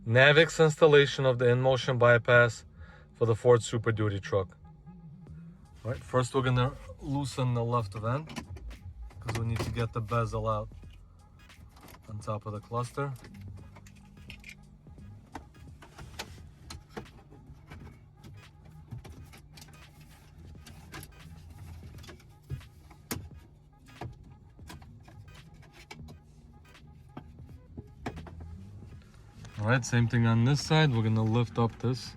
NAViKS installation of the in-motion bypass for the Ford Superduty truck. All right, first we're gonna loosen the left vent because we need to get the bezel out on top of the cluster. All right, same thing on this side. We're gonna lift up this.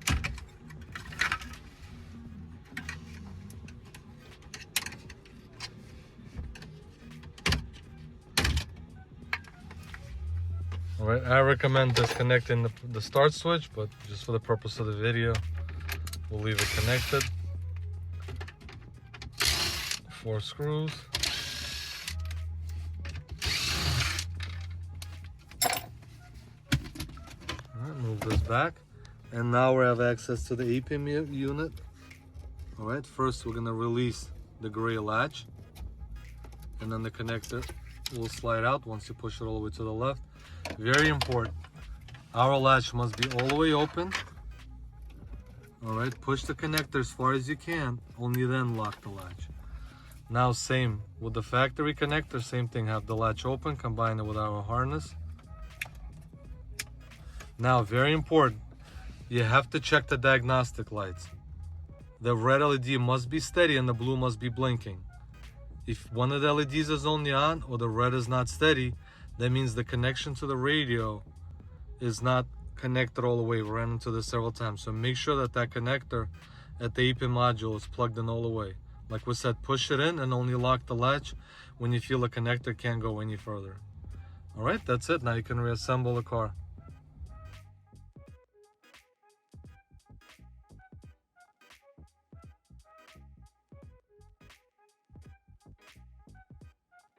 All right, I recommend disconnecting the start switch, but just for the purpose of the video, we'll leave it connected. 4 screws. Move this back, and now we have access to the A-pin unit. All right, first we're gonna release the gray latch, and then the connector will slide out once you push it all the way to the left. Very important, our latch must be all the way open. All right, push the connector as far as you can, only then lock the latch. Now same with the factory connector, same thing, have the latch open, combine it with our harness. Now, very important, you have to check the diagnostic lights. The red LED must be steady and the blue must be blinking. If one of the LEDs is only on or the red is not steady, that means the connection to the radio is not connected all the way. We ran into this several times. So make sure that that connector at the A-pin module is plugged in all the way. Like we said, push it in and only lock the latch when you feel the connector can't go any further. All right, that's it. Now you can reassemble the car.